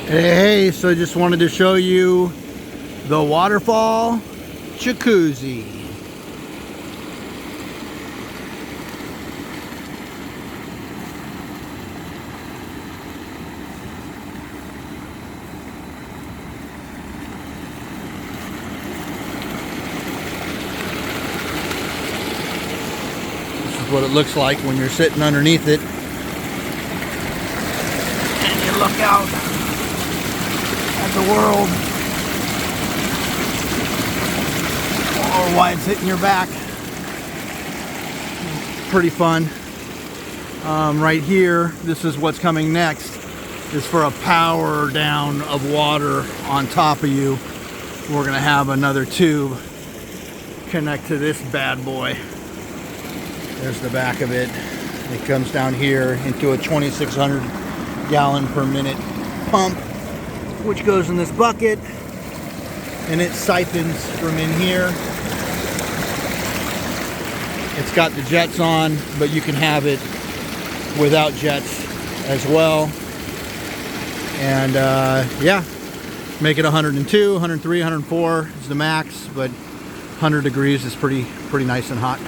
Hey, so I just wanted to show you the waterfall jacuzzi. This is what it looks like when you're sitting underneath it and you look out at the world, or why it's hitting your back. Pretty fun. Right here, this is what's coming next, is for a power down of water on top of you. We're gonna have another tube connect to this bad boy. There's the back of it. It comes down here into a 2,600 gallon per minute pump, which goes in this bucket, and it siphons from in here. It's got the jets on, but you can have it without jets as well. And yeah, make it 102, 103, 104 is the max, but 100 degrees is pretty nice and hot.